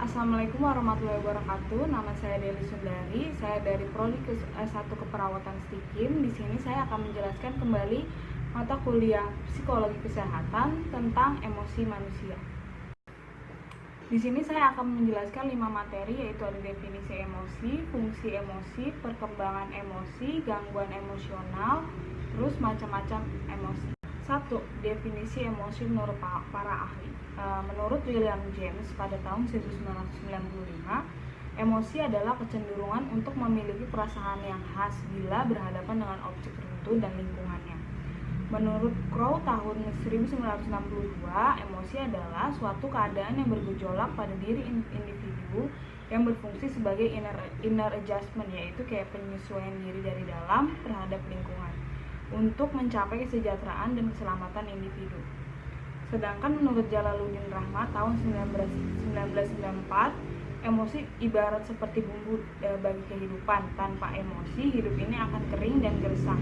Assalamualaikum warahmatullahi wabarakatuh. Nama saya Deli Sundari. Saya dari Prodi S1 Keperawatan Stikim. Di sini saya akan menjelaskan kembali mata kuliah Psikologi Kesehatan tentang emosi manusia. Di sini saya akan menjelaskan 5 materi, yaitu ada definisi emosi, fungsi emosi, perkembangan emosi, gangguan emosional, terus macam-macam emosi. 1. Definisi emosi menurut para ahli. Menurut William James pada tahun 1995, emosi adalah kecenderungan untuk memiliki perasaan yang khas bila berhadapan dengan objek tertentu dan lingkungannya. Menurut Crow tahun 1962, emosi adalah suatu keadaan yang bergejolak pada diri individu yang berfungsi sebagai inner adjustment, yaitu kayak penyesuaian diri dari dalam terhadap lingkungan untuk mencapai kesejahteraan dan keselamatan individu. Sedangkan menurut Jalaluddin Rahmat tahun 1994, emosi ibarat seperti bumbu bagi kehidupan. Tanpa emosi, hidup ini akan kering dan gersang.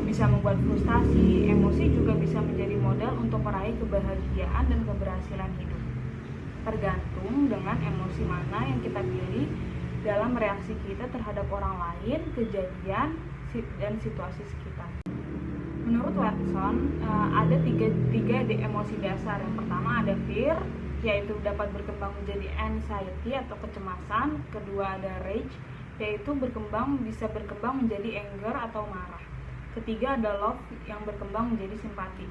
Bisa membuat frustasi. Emosi juga bisa menjadi modal untuk meraih kebahagiaan dan keberhasilan hidup. Tergantung dengan emosi mana yang kita pilih dalam reaksi kita terhadap orang lain, kejadian, dan situasi sekitar. Menurut Watson, ada tiga emosi dasar. Yang pertama ada fear, yaitu dapat berkembang menjadi anxiety atau kecemasan. Kedua ada rage, yaitu bisa berkembang menjadi anger atau marah. Ketiga ada love, yang berkembang menjadi simpati.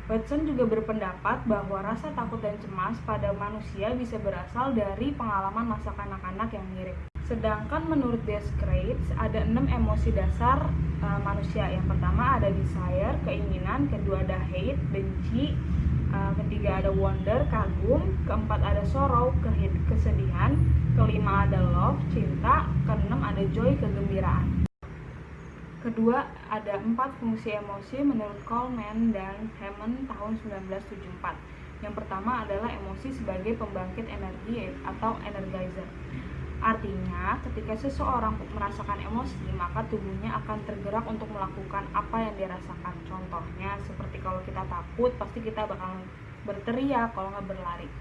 Watson juga berpendapat bahwa rasa takut dan cemas pada manusia bisa berasal dari pengalaman masa kanak-kanak yang mirip. Sedangkan menurut Descartes ada 6 emosi dasar manusia. Yang pertama ada desire, keinginan. Kedua ada hate, benci. Ketiga ada wonder, kagum. Keempat ada sorrow, kesedihan. Kelima ada love, cinta. Keenam ada joy, kegembiraan. Kedua ada 4 fungsi emosi menurut Coleman dan Hammond tahun 1974. Yang pertama adalah emosi sebagai pembangkit energi atau energizer. Artinya, ketika seseorang merasakan emosi, maka tubuhnya akan tergerak untuk melakukan apa yang dirasakan. Contohnya, seperti kalau kita takut, pasti kita bakal berteriak, kalau nggak berlari.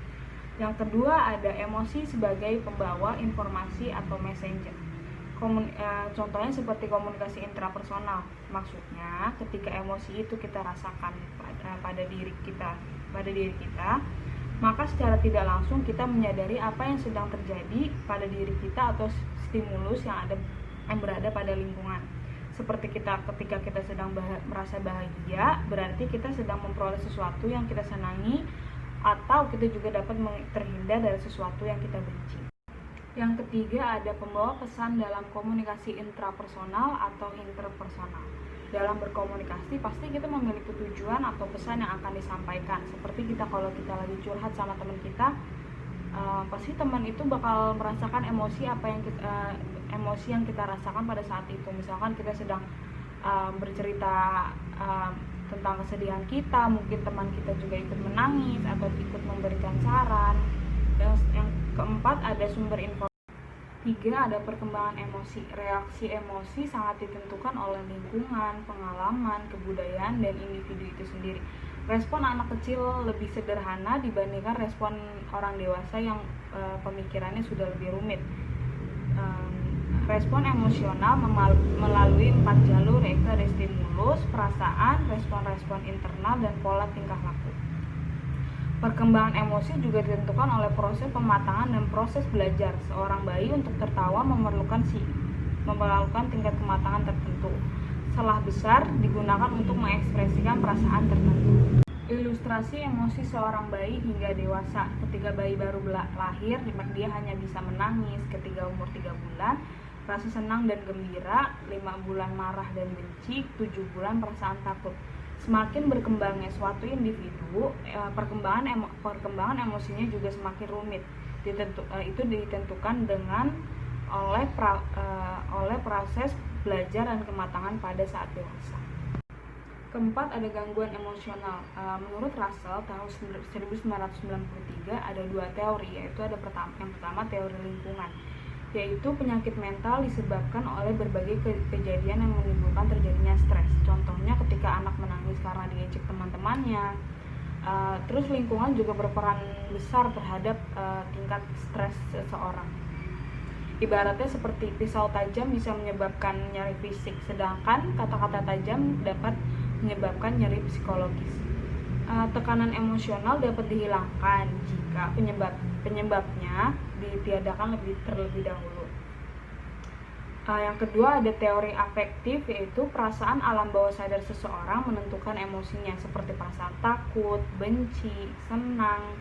Yang kedua, ada emosi sebagai pembawa informasi atau messenger. Contohnya seperti komunikasi intrapersonal. Maksudnya, ketika emosi itu kita rasakan pada diri kita, maka secara tidak langsung kita menyadari apa yang sedang terjadi pada diri kita atau stimulus yang berada pada lingkungan. Seperti ketika kita sedang merasa bahagia, berarti kita sedang memperoleh sesuatu yang kita senangi, atau kita juga dapat terhindar dari sesuatu yang kita benci. Yang ketiga ada pembawa pesan dalam komunikasi intrapersonal atau interpersonal. Dalam berkomunikasi pasti kita memiliki tujuan atau pesan yang akan disampaikan. Seperti kalau kita lagi curhat sama teman kita, pasti teman itu bakal merasakan emosi yang kita rasakan pada saat itu. Misalkan kita sedang bercerita tentang kesedihan kita, mungkin teman kita juga ikut menangis atau ikut memberikan saran. Yang keempat ada sumber informasi. 3 ada perkembangan emosi. Reaksi emosi sangat ditentukan oleh lingkungan, pengalaman, kebudayaan, dan individu itu sendiri. Respon anak kecil lebih sederhana dibandingkan respon orang dewasa yang pemikirannya sudah lebih rumit. Respon emosional melalui 4 jalur, yaitu ada stimulus, perasaan, respon-respon internal, dan pola tingkah laku. Perkembangan emosi juga ditentukan oleh proses pematangan dan proses belajar. Seorang bayi untuk tertawa memerlukan tingkat kematangan tertentu. Setelah besar digunakan untuk mengekspresikan perasaan tertentu. Ilustrasi emosi seorang bayi hingga dewasa. Ketika bayi baru lahir, dia hanya bisa menangis. Ketika umur 3 bulan, rasa senang dan gembira. 5 bulan marah dan benci. 7 bulan perasaan takut. Semakin berkembangnya suatu individu, perkembangan emosinya juga semakin rumit. Itu ditentukan oleh proses belajar dan kematangan pada saat dewasa. Keempat ada gangguan emosional. Menurut Russell tahun 1993 ada 2 teori, yaitu yang pertama teori lingkungan, yaitu penyakit mental disebabkan oleh berbagai kejadian yang menimbulkan terjadinya stres. Contohnya ketika anak menangis karena diejek teman-temannya. Terus lingkungan juga berperan besar terhadap tingkat stres seseorang. Ibaratnya seperti pisau tajam bisa menyebabkan nyeri fisik, sedangkan kata-kata tajam dapat menyebabkan nyeri psikologis. Tekanan emosional dapat dihilangkan jika penyebabnya ditiadakan terlebih dahulu. Yang kedua ada teori afektif, yaitu perasaan alam bawah sadar seseorang menentukan emosinya seperti perasaan takut, benci, senang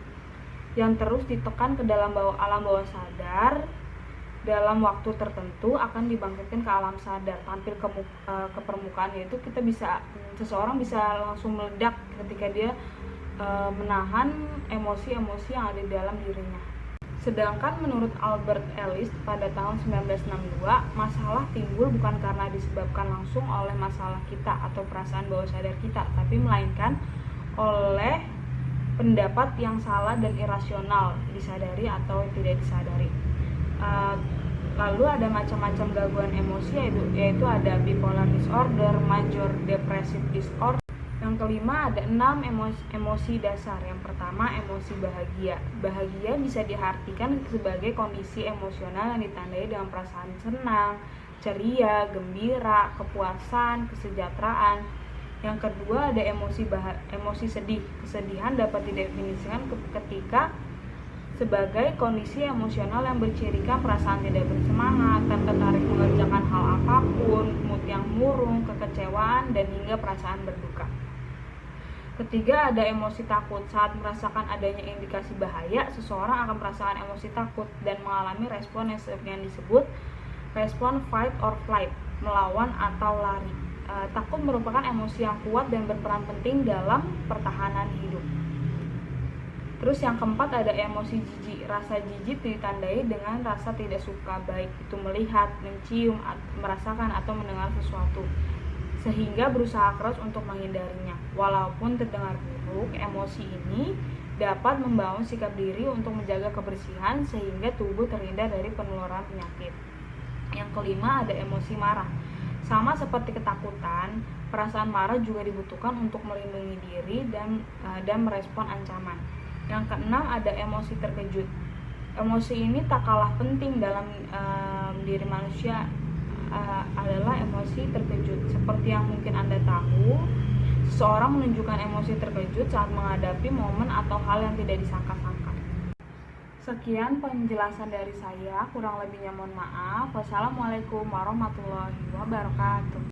yang terus ditekan ke dalam alam bawah sadar dalam waktu tertentu akan dibangkitkan ke alam sadar, tampil ke permukaan, yaitu seseorang bisa langsung meledak ketika dia menahan emosi-emosi yang ada di dalam dirinya. Sedangkan menurut Albert Ellis pada tahun 1962, masalah timbul bukan karena disebabkan langsung oleh masalah kita atau perasaan bawah sadar kita, tapi melainkan oleh pendapat yang salah dan irasional, disadari atau tidak disadari. Lalu ada macam-macam gangguan emosi, yaitu ada bipolar disorder, major depressive disorder. Yang kelima ada 6 emosi dasar. Yang pertama emosi bahagia. Bahagia bisa diartikan sebagai kondisi emosional yang ditandai dengan perasaan senang, ceria, gembira, kepuasan, kesejahteraan. Yang kedua ada emosi sedih. Kesedihan dapat didefinisikan ketika sebagai kondisi emosional yang bercirikan perasaan tidak bersemangat, dan tertarik mengerjakan hal apapun, mood yang murung, kekecewaan, dan hingga perasaan berduka. Ketiga ada emosi takut. Saat merasakan adanya indikasi bahaya, seseorang akan merasakan emosi takut dan mengalami respon yang disebut respon fight or flight, melawan atau lari. Takut merupakan emosi yang kuat dan berperan penting dalam pertahanan hidup. Terus yang keempat ada emosi jijik. Rasa jijik ditandai dengan rasa tidak suka, baik itu melihat, mencium, merasakan, atau mendengar sesuatu, sehingga berusaha keras untuk menghindarinya. Walaupun terdengar buruk, emosi ini dapat membangun sikap diri untuk menjaga kebersihan sehingga tubuh terhindar dari penularan penyakit. Yang kelima ada emosi marah. Sama seperti ketakutan, perasaan marah juga dibutuhkan untuk melindungi diri dan merespon ancaman. Yang keenam ada emosi terkejut. Emosi ini tak kalah penting dalam diri manusia, adalah emosi terkejut. Seperti yang mungkin Anda tahu, seseorang menunjukkan emosi terkejut saat menghadapi momen atau hal yang tidak disangka-sangka. Sekian penjelasan dari saya, kurang lebihnya mohon maaf. Wassalamualaikum warahmatullahi wabarakatuh.